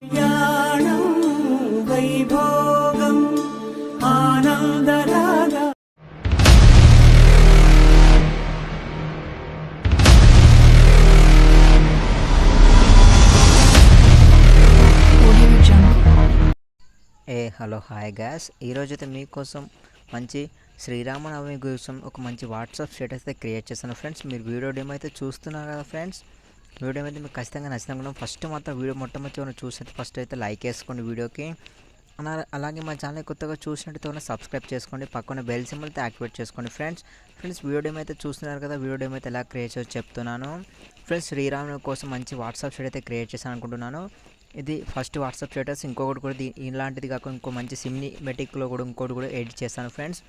కళ్యాణం Vaibhogam ఆనందరాగ hello hi gas ఈరోజు అయితే మీకోసం మంచి శ్రీరామనవమి కోసం ఒక మంచి వాట్సాప్ స్టేటస్ అయితే క్రియేట్ చేస్తాను ఫ్రెండ్స్. మీరు వీడియో డేమో అయితే చూస్తున్నారు కదా ఫ్రెండ్స్. వీడియో అయితే మీకు ఖచ్చితంగా నచ్చిందనుకుంటాం. ఫస్ట్ మాత్రం వీడియో మొట్టమొదటి చూసి ఫస్ట్ అయితే లైక్ వేసుకోండి వీడియోకి. అలాగే మా ఛానల్ కొత్తగా చూసినట్టు సబ్స్క్రైబ్ చేసుకోండి, పక్కన బెల్ సింబల్ అయితే యాక్టివేట్ చేసుకోండి ఫ్రెండ్స్. వీడియో డేమో అయితే చూస్తున్నారు కదా, వీడియో డేమో అయితే ఎలా క్రియేట్ చేసి చెప్తున్నాను ఫ్రెండ్స్. శ్రీరాముని కోసం మంచి వాట్సాప్ స్టేటస్ అయితే క్రియేట్ చేశాను అనుకుంటున్నాను. ఇది ఫస్ట్ వాట్సాప్ స్టేటస్. ఇంకొకటి కూడా ఇలాంటిది కాకుండా ఇంకో మంచి సినిమాటిక్లో కూడా ఇంకోటి కూడా ఎడిట్ చేస్తాను ఫ్రెండ్స్.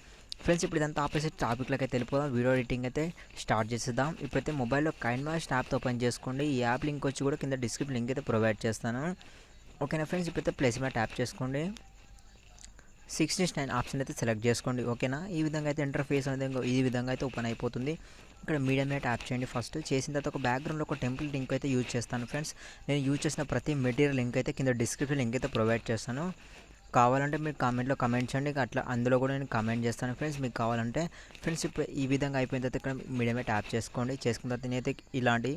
ఇప్పుడు ఇదంతా ఆపోజిట్ టాపిక్లోకి అయితే వెళ్ళిపోదాం. వీడియో ఎడిటింగ్ అయితే స్టార్ట్ చేసేద్దాం. ఇప్పుడైతే మొబైల్లో కైన్మాస్టర్ యాప్ ఓపెన్ చేసుకోండి. ఈ యాప్ లింక్ వచ్చి కూడా కింద డిస్క్రిప్షన్ లింక్ అయితే ప్రొవైడ్ చేస్తాను. ఓకేనా ఫ్రెండ్స్. ఇప్పుడైతే ప్లేస్ మీద ట్యాప్ చేసుకోండి. 6:9 ఆప్షన్ అయితే సెలెక్ట్ చేసుకోండి. ఓకేనా. ఈ విధంగా అయితే ఇంటర్ఫేస్ అనేది ఈ విధంగా అయితే ఓపెన్ అయిపోతుంది. ఇక్కడ మీడియం మీద ట్యాప్ చేయండి. ఫస్ట్ చేసిన తర్వాత ఒక బ్యాక్గ్రౌండ్లో ఒక టెంపుల్ లింక్ అయితే యూజ్ చేస్తాను ఫ్రెండ్స్. నేను యూజ్ చేసిన ప్రతి మెటీరియల్ లింక్ అయితే కింద డిస్క్రిప్షన్ లింక్ అయితే ప్రొవైడ్ చేస్తాను. కావాలంటే మీరు కామెంట్లో కమెంట్ చేయండి, అట్లా అందులో కూడా నేను కమెంట్ చేస్తాను ఫ్రెండ్స్ మీకు కావాలంటే. ఫ్రెండ్స్ ఇప్పుడు ఈ విధంగా అయిపోయిన తర్వాత ఇక్కడ మీడియం మీద ట్యాప్ చేసుకోండి. చేసుకున్న తర్వాత నేనైతే ఇలాంటి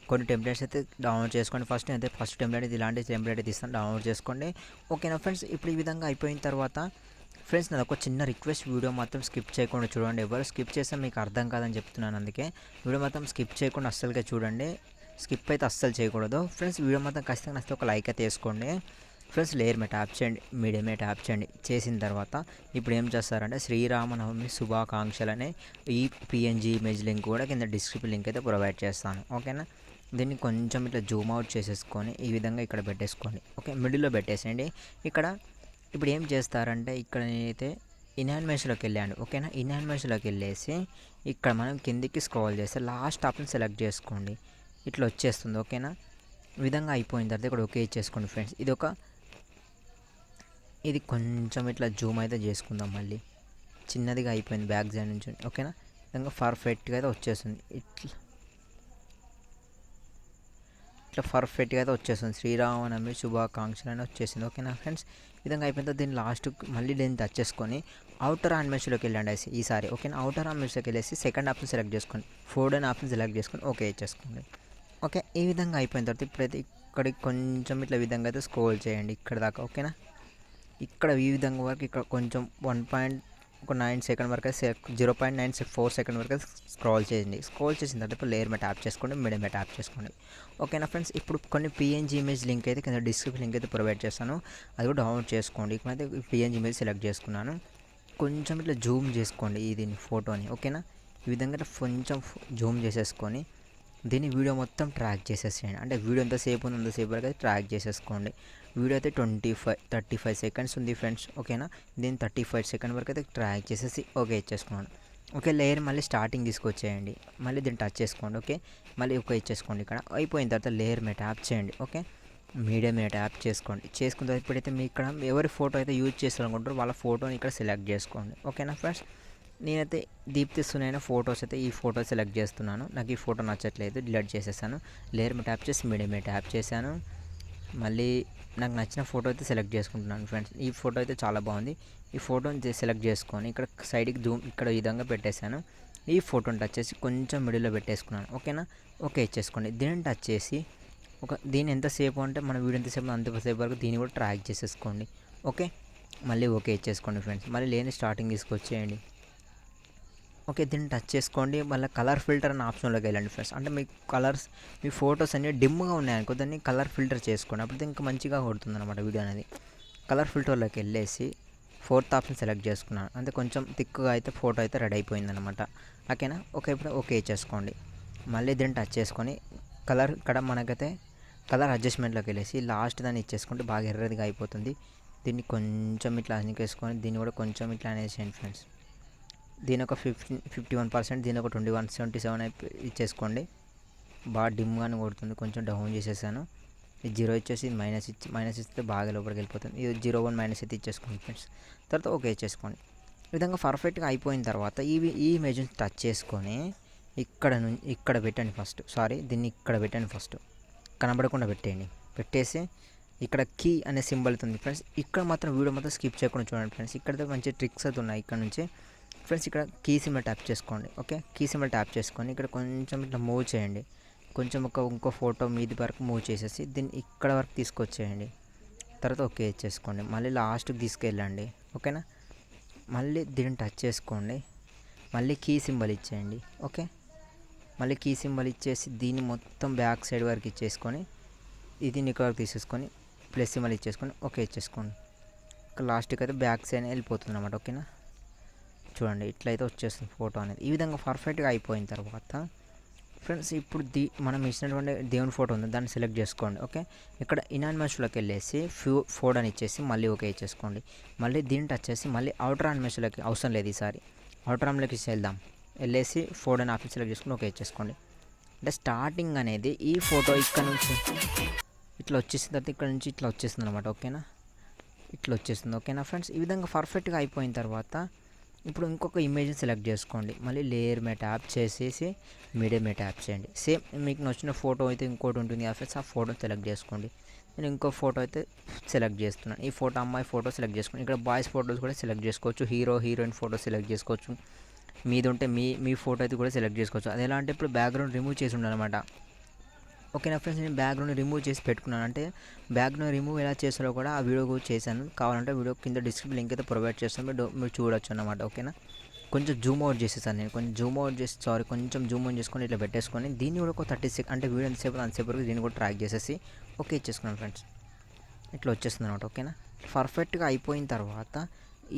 కొన్ని టెంప్లెట్స్ అయితే డౌన్లోడ్ చేసుకోండి. ఫస్ట్ టెంప్లెట్ ఇది ఇలాంటి టెంప్లెట్ అయితే ఇస్తాను, డౌన్లోడ్ చేసుకోండి. ఓకేనా ఫ్రెండ్స్. ఇప్పుడు ఈ విధంగా అయిపోయిన తర్వాత ఫ్రెండ్స్ నాది ఒక చిన్న రిక్వెస్ట్, వీడియో మాత్రం స్కిప్ చేయకుండా చూడండి. ఎవరు స్కిప్ చేస్తే మీకు అర్థం కాదని చెప్తున్నాను, అందుకే వీడియో మాత్రం స్కిప్ చేయకుండా అస్సలుగా చూడండి. స్కిప్ అయితే అస్సలు చేయకూడదు ఫ్రెండ్స్. వీడియో మాత్రం ఖచ్చితంగా నచ్చితే ఒక లైక్ అయితే వేసుకోండి ఫ్రెండ్స్. లేయర్ మీద ట్యాప్ చేయండి, మీడియం మీద ట్యాప్ చేయండి. చేసిన తర్వాత ఇప్పుడు ఏం చేస్తారంటే శ్రీరామనవమి శుభాకాంక్షలు అనే ఈ పిఎన్జీ ఇమేజ్ లింక్ కూడా కింద డిస్క్రిప్షన్ లింక్ అయితే ప్రొవైడ్ చేస్తాను. ఓకేనా. దీన్ని కొంచెం ఇట్లా జూమ్ అవుట్ చేసేసుకొని ఈ విధంగా ఇక్కడ పెట్టేసుకోండి. ఓకే, మిడిల్లో పెట్టేసేయండి. ఇక్కడ ఇప్పుడు ఏం చేస్తారంటే ఇక్కడ నేనైతే ఇన్యానిమేషన్లోకి వెళ్ళాను. ఓకేనా. ఇన్యానిమేషన్లోకి వెళ్ళేసి ఇక్కడ మనం కిందికి స్క్రోల్ చేస్తే లాస్ట్ ఆప్షన్ సెలెక్ట్ చేసుకోండి. ఇట్లా వచ్చేస్తుంది. ఓకేనా. ఈ విధంగా అయిపోయిన తర్వాత ఇక్కడ ఓకే చేసుకోండి ఫ్రెండ్స్. ఇది కొంచెం ఇట్లా జూమ్ అయితే చేసుకుందాం. మళ్ళీ చిన్నదిగా అయిపోయింది బ్యాక్ సైడ్ నుంచి. ఓకేనా. విధంగా పర్ఫెక్ట్గా అయితే వచ్చేస్తుంది. ఇట్లా పర్ఫెక్ట్గా అయితే వచ్చేస్తుంది. శ్రీరామనవమి శుభాకాంక్షలు అని వచ్చేసింది. ఓకేనా ఫ్రెండ్స్. ఈ విధంగా అయిపోయిన తర్వాత దీన్ని లాస్ట్ మళ్ళీ దీన్ని టచ్ చేసుకొని అవుటర్ యానిమేషన్లోకి వెళ్ళండి ఈసారి. ఓకేనా. అవుటర్ యానిమేషన్లోకి వెళ్ళేసి సెకండ్ ఆప్షన్ సెలెక్ట్ చేసుకోండి, ఫోర్డ్ అని ఆప్షన్ సెలెక్ట్ చేసుకొని ఓకే చేసుకోండి. ఓకే, ఈ విధంగా అయిపోయిన తర్వాత ఇప్పుడైతే ఇక్కడికి కొంచెం ఇట్లా విధంగా అయితే స్క్రోల్ చేయండి ఇక్కడ దాకా. ఓకేనా. ఇక్కడ ఈ విధంగా వరకు ఇక్కడ కొంచెం 1.9 సెకండ్ వరకు 0.94 సెకండ్ వరకు స్క్రోల్ చేయండి. స్క్రోల్ చేసిన తర్వాత ఇప్పుడు లేయర్ మీద ట్యాప్ చేసుకోండి, మీడియం మీద ట్యాప్ చేసుకోండి. ఓకేనా ఫ్రెండ్స్. ఇప్పుడు కొన్ని పిఎన్జీ ఇమేజ్ లింక్ అయితే కింద డిస్క్రిప్షన్ లింక్ అయితే ప్రొవైడ్ చేస్తాను, అది కూడా డౌన్లోడ్ చేసుకోండి. ఇక్కడైతే పిఎన్జీ ఇమేజ్ సెలెక్ట్ చేసుకున్నాను. కొంచెం ఇట్లా జూమ్ చేసుకోండి దీని ఫోటోని. ఓకేనా. ఈ విధంగా కొంచెం జూమ్ చేసేసుకొని దీన్ని వీడియో మొత్తం ట్రాక్ చేసేసేయండి. అంటే వీడియో ఎంతసేపు ఉంది అంతసేపు వరకు అయితే ట్రాక్ చేసేసుకోండి. వీడియో అయితే 35 సెకండ్స్ ఉంది ఫ్రెండ్స్. ఓకేనా. దీన్ని 35 సెకండ్ వరకు అయితే ట్రాక్ చేసేసి ఓకే ఇచ్చేసుకున్నాను. ఓకే, లేయర్ మళ్ళీ స్టార్టింగ్ తీసుకొచ్చేయండి. మళ్ళీ దీన్ని టచ్ చేసుకోండి. ఓకే, మళ్ళీ ఓకే ఇచ్చేసుకోండి. ఇక్కడ అయిపోయిన తర్వాత లేయర్ మీద ట్యాప్ చేయండి. ఓకే, మీడియం మీద ట్యాప్ చేసుకోండి. చేసుకున్న తర్వాత ఇప్పుడైతే మీ ఇక్కడ ఎవరి ఫోటో అయితే యూజ్ చేస్తారనుకుంటారో వాళ్ళ ఫోటోని ఇక్కడ సెలెక్ట్ చేసుకోండి. ఓకేనా ఫ్రెండ్స్. నేనైతే దీప్తి సునైన ఫొటోస్ అయితే ఈ ఫోటో సెలెక్ట్ చేస్తున్నాను. నాకు ఈ ఫోటో నచ్చట్లేదు, డిలీట్ చేసేసాను. లేయర్ మీద ట్యాప్ చేసి మీడియం మీద ట్యాప్ చేశాను. మళ్ళీ నాకు నచ్చిన ఫోటో అయితే సెలెక్ట్ చేసుకుంటున్నాను ఫ్రెండ్స్. ఈ ఫోటో అయితే చాలా బాగుంది. ఈ ఫోటోని సెలెక్ట్ చేసుకొని ఇక్కడ సైడ్కి జూమ్ ఇక్కడ ఈ విధంగా పెట్టేశాను. ఈ ఫోటోని టచ్ చేసి కొంచెం మిడిల్లో పెట్టేసుకున్నాను. ఓకేనా. ఓకే ఇచ్చేసుకోండి. దీన్ని టచ్ చేసి దీన్ని ఎంతసేపు అంటే మన వీడియో ఎంతసేపు అంతసేపు వరకు దీన్ని కూడా ట్రాక్ చేసేసుకోండి. ఓకే, మళ్ళీ ఓకే ఇచ్చేసుకోండి ఫ్రెండ్స్. మళ్ళీ లేని స్టార్టింగ్ తీసుకొచ్చేయండి. ఓకే, దీన్ని టచ్ చేసుకోండి. మళ్ళీ కలర్ ఫిల్టర్ అనే ఆప్షన్లోకి వెళ్ళండి ఫ్రెండ్స్. అంటే మీ కలర్స్ మీ ఫొటోస్ అన్నీ డిమ్గా ఉన్నాయనుకో దాన్ని కలర్ ఫిల్టర్ చేసుకోండి. అప్పుడు ఇంకా మంచిగా కొడుతుంది అనమాట వీడియో అనేది. కలర్ ఫిల్టర్లోకి వెళ్ళేసి ఫోర్త్ ఆప్షన్ సెలెక్ట్ చేసుకున్నాను. అంటే కొంచెం థిక్గా అయితే ఫోటో అయితే రెడీ అయిపోయిందనమాట. ఓకేనా. ఓకే, ఇప్పుడు ఓకే చేసుకోండి. మళ్ళీ దీన్ని టచ్ చేసుకొని కలర్ ఇక్కడ మనకైతే కలర్ అడ్జస్ట్మెంట్లోకి వెళ్ళేసి లాస్ట్ దాన్ని ఇచ్చేసుకుంటే బాగా ఎర్రదిగా అయిపోతుంది. దీన్ని కొంచెం ఇట్లా అనికేసుకొని దీన్ని కూడా కొంచెం ఇట్లా అనేసేయండి ఫ్రెండ్స్. దీని ఒక 51%, దీని ఒక 2177 ఇచ్చేసుకోండి. బాగా డిమ్గానే కొడుతుంది. కొంచెం డౌన్ చేసేసాను. ఇది 0 ఇచ్చేసి ఇది మైనస్ ఇస్తే బాగా లోపలికి వెళ్ళిపోతుంది. ఇది 0.1 మైనస్ అయితే ఇచ్చేసుకోండి ఫ్రెండ్స్. తర్వాత ఓకే ఇచ్చేసుకోండి. ఈ విధంగా పర్ఫెక్ట్గా అయిపోయిన తర్వాత ఈ ఇమేజ్ని టచ్ చేసుకొని ఇక్కడ పెట్టండి ఫస్ట్. దీన్ని ఇక్కడ పెట్టండి ఫస్ట్, కనబడకుండా పెట్టేయండి. పెట్టేసి ఇక్కడ కీ అనే సింబల్ అవుతుంది ఫ్రెండ్స్. ఇక్కడ మాత్రం వీడియో మొత్తం స్కిప్ చేయకుండా చూడండి ఫ్రెండ్స్. ఇక్కడైతే మంచి ట్రిక్స్ అయితే ఉన్నాయి ఇక్కడ నుంచి ఫ్రెండ్స్. ఇక్కడ కీ సింబల్ ట్యాప్ చేసుకోండి. ఓకే, కీ సింబల్ ట్యాప్ చేసుకొని ఇక్కడ కొంచెం ఇట్లా మూవ్ చేయండి. కొంచెం ఇంకో ఫోటో మీది వరకు మూవ్ చేసేసి దీన్ని ఇక్కడ వరకు తీసుకొచ్చేయండి. తర్వాత ఓకే చేసుకోండి. మళ్ళీ లాస్ట్కి తీసుకెళ్ళండి. ఓకేనా, మళ్ళీ దీన్ని టచ్ చేసుకోండి. మళ్ళీ కీ సింబల్ ఇచ్చేయండి. ఓకే, మళ్ళీ కీ సింబల్ ఇచ్చేసి దీన్ని మొత్తం బ్యాక్ సైడ్ వరకు ఇచ్చేసుకొని ఇది ఇక్కడ వరకు తీసేసుకొని ప్లస్ సింబల్ ఇచ్చేసుకొని ఓకే ఇచ్చేసుకోండి. లాస్ట్కి అయితే బ్యాక్ సైడ్ వెళ్ళిపోతుంది అన్నమాట. ఓకేనా, చూడండి ఇట్లయితే వచ్చేస్తుంది ఫోటో అనేది. ఈ విధంగా పర్ఫెక్ట్గా అయిపోయిన తర్వాత ఫ్రెండ్స్ ఇప్పుడు మనం ఇచ్చినటువంటి దేవుని ఫోటో ఉంది, దాన్ని సెలెక్ట్ చేసుకోండి. ఓకే, ఇక్కడ ఇనానిమేషన్లోకి వెళ్ళేసి ఫోటో అని ఇచ్చేసి మళ్ళీ ఓకే ఇచ్చేసుకోండి. మళ్ళీ దీన్ని టచ్ చేసి మళ్ళీ అవుటర్ యానిమేషన్లోకి అవసరం లేదు, ఈసారి అవుటర్ యానిమేషన్లోకి వెళ్దాం. వెళ్ళేసి ఫోటో అని ఆప్షన్ సెలెక్ట్ చేసుకుని ఓకే ఇచ్చేసుకోండి. అంటే స్టార్టింగ్ అనేది ఈ ఫోటో ఇక్కడ నుంచి ఇట్లా వచ్చేసిన తర్వాత ఇక్కడ నుంచి ఇట్లా వచ్చేస్తుంది అనమాట. ఓకేనా, ఇట్లా వచ్చేస్తుంది. ఓకేనా ఫ్రెండ్స్, ఈ విధంగా పర్ఫెక్ట్గా అయిపోయిన తర్వాత ఇప్పుడు ఇంకొక ఇమేజ్ని సెలెక్ట్ చేసుకోండి. మళ్ళీ లేయర్ మీద ట్యాప్ చేసేసి మీడియం మీద ట్యాప్ చేయండి. సేమ్ మీకు నచ్చిన ఫోటో అయితే ఇంకోటి ఉంటుంది కదా ఫ్రెండ్స్, ఆ ఫోటో సెలెక్ట్ చేసుకోండి. నేను ఇంకో ఫోటో అయితే సెలెక్ట్ చేస్తున్నాను. ఈ ఫోటో అమ్మాయి ఫోటో సెలెక్ట్ చేసుకోండి. ఇక్కడ బాయ్స్ ఫోటోస్ కూడా సెలెక్ట్ చేసుకోవచ్చు. హీరో హీరోయిన్ ఫోటో సెలెక్ట్ చేసుకోవచ్చు. మీది ఉంటే మీ ఫోటో అయితే కూడా సెలెక్ట్ చేసుకోవచ్చు. అది ఎలా అంటే ఇప్పుడు బ్యాక్గ్రౌండ్ రిమూవ్ చేసి ఉండాలన్నమాట. ఓకేనా ఫ్రెండ్స్, నేను బ్యాక్గ్రౌండ్ రిమూవ్ చేసి పెట్టుకున్నాను. అంటే బ్యాక్గ్రౌండ్ రిమూవ్ ఎలా చేస్తారో కూడా ఆ వీడియో కూడా చేశాను. కావాలంటే వీడియో కింద డిస్క్రిప్షన్ లింక్ అయితే ప్రొవైడ్ చేస్తాను, మీరు చూడొచ్చు అన్నమాట. ఓకేనా, కొంచెం జూమ్ అవుట్ చేసేసాను నేను. కొంచెం జూమ్ అవుట్ చేసి కొంచెం జూమ్ అవుట్ చేసుకొని ఇట్లా పెట్టేసుకొని దీన్ని కూడా ఒక 30 సెకండ్ అంటే వీడియో ఎంతసేపు అంతసేపు వరకు దీన్ని కూడా ట్రాక్ చేసేసి ఓకే ఇచ్చేసుకున్నాను ఫ్రెండ్స్. ఇట్లా వచ్చేస్తుంది అనమాట. ఓకేనా, పర్ఫెక్ట్గా అయిపోయిన తర్వాత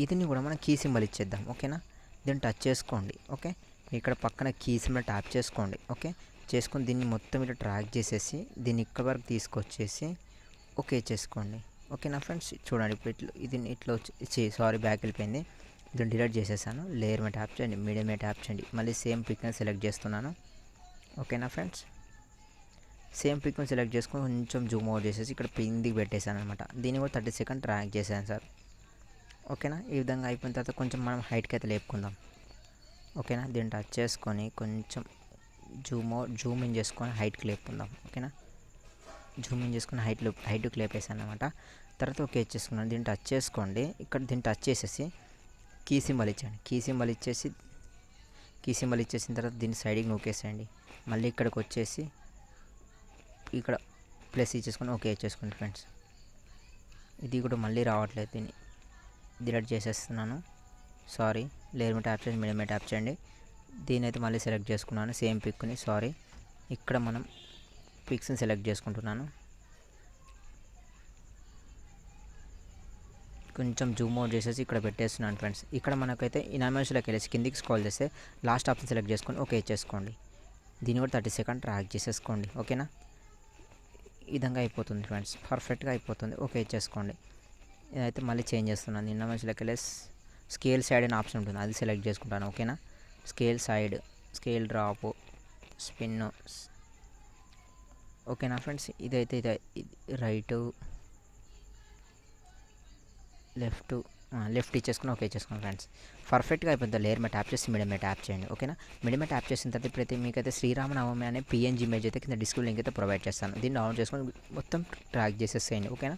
ఇదిని కూడా మనం కీ సింబల్ ఇచ్చేద్దాం. ఓకేనా, దీన్ని టచ్ చేసుకోండి. ఓకే, ఇక్కడ పక్కన కీ సింబల్ ట్యాప్ చేసుకోండి. ఓకే, చేసుకొని దీన్ని మొత్తం ఇట్లా ట్రాక్ చేసేసి దీన్ని ఇక్కడ వరకు తీసుకొచ్చేసి ఓకే చేసుకోండి. ఓకేనా ఫ్రెండ్స్, చూడండి ఇప్పుడు ఇట్లా వచ్చి బ్యాక్ వెళ్ళిపోయింది. దీన్ని డిలీట్ చేసేసాను. లేయర్ మీద ట్యాప్ చేయండి, మీడియం మీద ట్యాప్ చేయండి. మళ్ళీ సేమ్ పిక్ని సెలెక్ట్ చేస్తున్నాను. ఓకేనా ఫ్రెండ్స్, సేమ్ పిక్ని సెలెక్ట్ చేసుకొని కొంచెం జూమ్ అవుట్ చేసేసి ఇక్కడ కిందికి పెట్టేశాను అనమాట. దీన్ని కూడా 30 సెకండ్ ట్రాక్ చేశాను సార్. ఓకేనా, ఈ విధంగా అయిపోయిన తర్వాత కొంచెం మనం హైట్కి అయితే లేపుకుందాం. ఓకేనా, దీన్ని టచ్ చేసుకొని కొంచెం జూమ్ ఇన్ చేసుకొని హైట్కి లేపుకుందాం. ఓకేనా, జూమ్ ఇన్ చేసుకుని హైట్కి లేపేసాను అనమాట. తర్వాత ఓకే ఇచ్చేసుకున్నాను. దీన్ని టచ్ చేసుకోండి. ఇక్కడ దీన్ని టచ్ చేసేసి కీ సింబల్ ఇచ్చేయండి. కీ సింబల్ ఇచ్చేసిన తర్వాత దీన్ని సైడ్కి నూకేసేయండి. మళ్ళీ ఇక్కడికి వచ్చేసి ఇక్కడ ప్లస్ ఇచ్చేసుకొని ఓకే ఇచ్చేసుకోండి ఫ్రెండ్స్. ఇది కూడా మళ్ళీ రావట్లేదు, దీన్ని డిలీట్ చేసేస్తున్నాను. లేయర్ మీద ట్యాప్ చేయండి, మీడియం మీద ట్యాప్ చేయండి. దీని అయితే మళ్ళీ సెలెక్ట్ చేసుకున్నాను సేమ్ పిక్ని. ఇక్కడ మనం పిక్స్ని సెలెక్ట్ చేసుకుంటున్నాను. కొంచెం జూమ్ అవుట్ చేసేసి ఇక్కడ పెట్టేస్తున్నాను ఫ్రెండ్స్. ఇక్కడ మనకైతే ఇనానిమేషన్లోకి వెళ్ళేసి కిందికి స్క్రోల్ చేస్తే లాస్ట్ ఆప్షన్ సెలెక్ట్ చేసుకొని ఓకే ఇచ్చేసుకోండి. దీన్ని కూడా 30 సెకండ్ ట్రాక్ చేసేసుకోండి. ఓకేనా, ఈ విధంగా అయిపోతుంది ఫ్రెండ్స్, పర్ఫెక్ట్గా అయిపోతుంది. ఓకే ఇచ్చేసుకోండి. ఇదైతే మళ్ళీ చేంజ్ చేస్తున్నాను. ఇనానిమేషన్లోకి వెళ్ళి స్కేల్ సైడ్ అనే ఆప్షన్ ఉంటుంది, అది సెలెక్ట్ చేసుకుంటాను. ఓకేనా, scale side, scale drop, spin. ఓకేనా ఫ్రెండ్స్, ఇదైతే రైట్ లెఫ్ట్ ఇచ్చేసుకుని ఓకే ఇచ్చేసుకున్నాను ఫ్రెండ్స్. పర్ఫెక్ట్గా అయిపోతుంది. లేయర్ మీద ట్యాప్ చేసి మీడియం మీద ట్యాప్ చేయండి. ఓకేనా, మీడియం మీద ట్యాప్ చేసిన తర్వాత ఇప్పుడైతే మీకైతే శ్రీరామ నవమి అనే పిఎన్జీ ఇమేజ్ అయితే కింద డిస్క్రిప్షన్ లింక్ అయితే ప్రొవైడ్ చేస్తాను. దీన్ని డౌన్లోడ్ చేసుకొని మొత్తం ట్రాక్ చేసేసేయండి. ఓకేనా,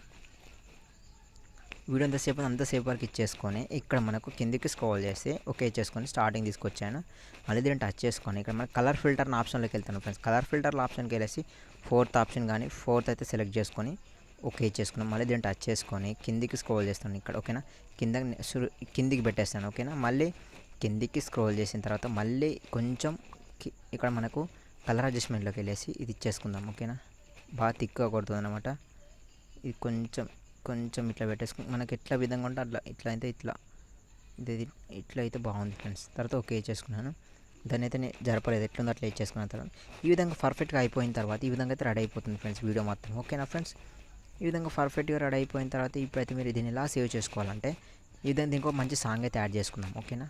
వీడియో అంతసేపు వరకు ఇచ్చేసుకొని ఇక్కడ మనకు కిందికి స్క్రోల్ చేసి ఓకే ఇచ్చేసుకొని స్టార్టింగ్ తీసుకొచ్చాను. మళ్ళీ దీన్ని టచ్ చేసుకొని ఇక్కడ మన కలర్ ఫిల్టర్ ఆప్షన్లోకి వెళ్తాను ఫ్రెండ్స్. కలర్ ఫిల్టర్ ఆప్షన్కి వెళ్ళేసి ఫోర్త్ ఆప్షన్ కానీ అయితే సెలెక్ట్ చేసుకొని ఓకే చేసుకున్నాం. మళ్ళీ దీన్ని టచ్ చేసుకొని కిందికి స్క్రోల్ చేస్తాను ఇక్కడ. ఓకేనా, కిందికి పెట్టేస్తాను. ఓకేనా, మళ్ళీ కిందికి స్క్రోల్ చేసిన తర్వాత మళ్ళీ కొంచెం ఇక్కడ మనకు కలర్ అడ్జస్ట్మెంట్లోకి వెళ్ళేసి ఇది ఇచ్చేసుకుందాం. ఓకేనా, బాగా థిక్గా కొడుతుంది అనమాట. ఇది కొంచెం ఇట్లా పెట్టేసుకుని మనకి ఎట్లా విధంగా ఉంటే ఇట్లా అయితే బాగుంది ఫ్రెండ్స్. తర్వాత ఓకే చేసుకున్నాను. దాన్ని అయితే నేను జరపలేదు, ఎట్లుందో అట్లా ఇచ్చేసుకున్న తర్వాత ఈ విధంగా పర్ఫెక్ట్గా అయిపోయిన తర్వాత ఈ విధంగా అయితే రెడీ అయిపోతుంది ఫ్రెండ్స్ వీడియో మొత్తం. ఓకేనా ఫ్రెండ్స్, ఈ విధంగా పర్ఫెక్ట్గా రెడీ అయిపోయిన తర్వాత ఇప్పుడైతే మీరు దీన్ని ఎలా సేవ్ చేసుకోవాలంటే ఈ విధంగా దీనికి ఒక మంచి సాంగ్ అయితే యాడ్ చేసుకుందాం. ఓకేనా,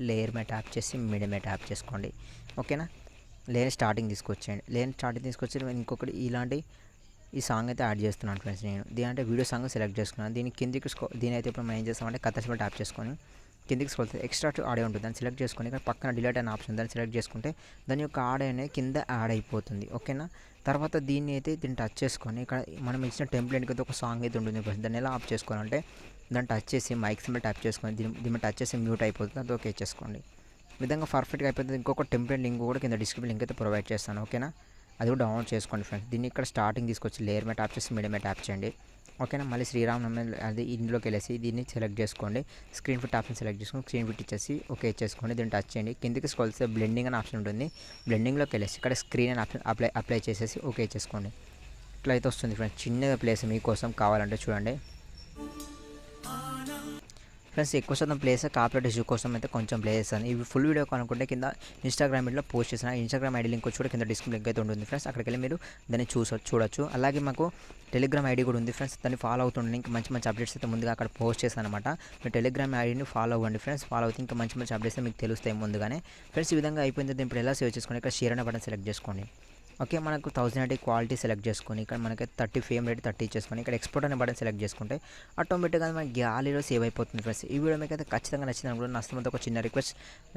లేయర్ మీద ట్యాప్ చేసి మీడియం మీద ట్యాప్ చేసుకోండి. ఓకేనా, లేయర్ స్టార్టింగ్ తీసుకొచ్చి ఇంకొకటి ఇలాంటి ఈ సాంగ్ అయితే యాడ్ చేస్తున్నాను ఫ్రెండ్స్. నేను దీని వీడియో సాంగ్ సెలెక్ట్ చేసుకున్నాను. దీని అయితే ఇప్పుడు మనం ఏం చేస్తామంటే కథ మీద ట్యాప్ చేసుకొని కిందికి స్క్రోల్ చేస్తే ఎక్స్ట్రా ఆడియో ఉంటుంది, దాన్ని సెలెక్ట్ చేసుకొని ఇక్కడ పక్కన డిలీట్ అనే ఆప్షన్ దాన్ని సెలెక్ట్ చేసుకుంటే దాని యొక్క ఆడియో అనేది కింద యాడ్ అయిపోతుంది. ఓకేనా, తర్వాత దీన్ని అయితే దీన్ని టచ్ చేసుకొని ఇక్కడ మనం ఇచ్చిన టెంప్లెట్కి అయితే ఒక సాంగ్ అయితే ఉంటుంది ఫ్రెండ్స్. దాన్ని ఎలా ఆఫ్ చేసుకోవాలంటే దాన్ని టచ్ చేసి మైక్ సింబల్ ట్యాప్ చేసుకొని దీన్ని టచ్ చేసి మ్యూట్ అయిపోతుంది, అది ఓకే చేసుకోండి. ఈ విధంగా పర్ఫెక్ట్గా అయిపోతుంది. ఇంకొక టెంప్లెట్ లింక్ కూడా కింద డిస్క్రిప్షన్ లింక్ అయితే ప్రొవైడ్ చేస్తాను, ఓకేనా. అది కూడా డౌన్లోడ్ చేసుకోండి ఫ్రెండ్స్. దీన్ని ఇక్కడ స్టార్టింగ్ తీసుకొచ్చి లేయర్ మీద ట్యాప్ చేసి మీడియం మీద ట్యాప్ చేయండి, ఓకేనా. మళ్ళీ శ్రీరామనవమి అది ఇందులోకి వెళ్ళేసి దీన్ని సెలెక్ట్ చేసుకోండి. స్క్రీన్ ఫిట్ ఆప్షన్ సెలెక్ట్ చేసుకొని స్క్రీన్ ఫిట్ ఇచ్చేసి ఓకే ఇచ్చేసుకోండి. దీన్ని టచ్ చేయండి. కిందికి స్క్రోల్ చేస్తే బ్లెండింగ్ అని ఆప్షన్ ఉంటుంది. బ్లెండింగ్లోకి వెళ్ళేసి ఇక్కడ స్క్రీన్ అని ఆప్షన్ అప్లై చేసేసి ఓకే ఇచ్చేసుకోండి. ఇట్లా అయితే వస్తుంది ఫ్రెండ్స్. చిన్నగా ప్లేస్ మీకోసం కావాలంటే చూడండి ఫ్రెండ్స్. ఎక్కువ శాతం ప్లేస్ కాపీరైట్ ఇష్యూ కోసం అయితే కొంచెం ప్లే చేస్తాను. ఇవి ఫుల్ వీడియో కానుకుంటే కింద ఇన్స్టాగ్రామ్ ఐడిలో పోస్ట్ చేసిన ఇన్స్టాగ్రామ్ ఐడి లింక్ కూడా కింద డిస్క్రిప్షన్ లింక్ అయితే ఉంటుంది ఫ్రెండ్స్. అక్కడికి వెళ్ళి మీరు దాన్ని చూడొచ్చు. అలాగే మాకు టెలిగ్రామ్ ఐడి కూడా ఉంది ఫ్రెండ్స్. దాన్ని ఫాలో అవుతుండండి. ఇంకా మంచి మంచి అప్డేట్స్ అయితే ముందుగా అక్కడ పోస్ట్ చేస్తాను అనమాట. మీరు టెలిగ్రామ్ ఐడిని ఫాలో అవ్వండి ఫ్రెండ్స్. ఫాలో అవుతే ఇంకా మంచి మంచి అప్డేట్స్ మీకు తెలుస్తాయి ముందుగానే ఫ్రెండ్స్. ఈ విధంగా అయిపోయింది. దీన్ని ఇప్పుడు ఎలా సేవ్ చేసుకోండి, ఇక్కడ షేర్ అనే బటన్ సెలెక్ట్ చేసుకోండి, ఓకే. మనకు 1080 క్వాలిటీ సెలెక్ట్ చేసుకొని ఇక్కడ మనకి 30 ఫ్రేమ్ రేట్ 30 ఇచ్చేసుకొని ఇక్కడ ఎక్స్పోర్ట్ అనే బటన్ సెలెక్ట్ చేసుకుంటే ఆటోమేటిక్గా మన గ్యాలరీలో సేవ్ అయిపోతుంది ఫ్రెండ్స్. ఈ వీడియో మీకు అయితే ఖచ్చితంగా నచ్చింది అనుకుంటే నచ్చినంత ఒక చిన్న రిక్వెస్ట్,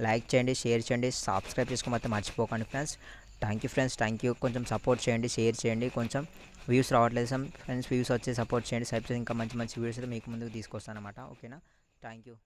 లైక్ చేయండి, షేర్ చేయండి, సబ్స్క్రైబ్ చేసుకోమని అయితే మర్చిపోకండి friends. Thank you friends, thank you. కొంచెం సపోర్ట్ చేయండి, షేర్ చేయండి. కొంచెం వ్యూస్ రావట్లేదు ఫ్రెండ్స్, వ్యూస్ వచ్చి సపోర్ట్ చేయండి. సబ్స్క్రైబ్ ఇంకా మంచి మంచి వీడియోస్ అయితే మీకు ముందుకు తీసుకొస్తాను అనమాట, ఓకేనా. Thank you.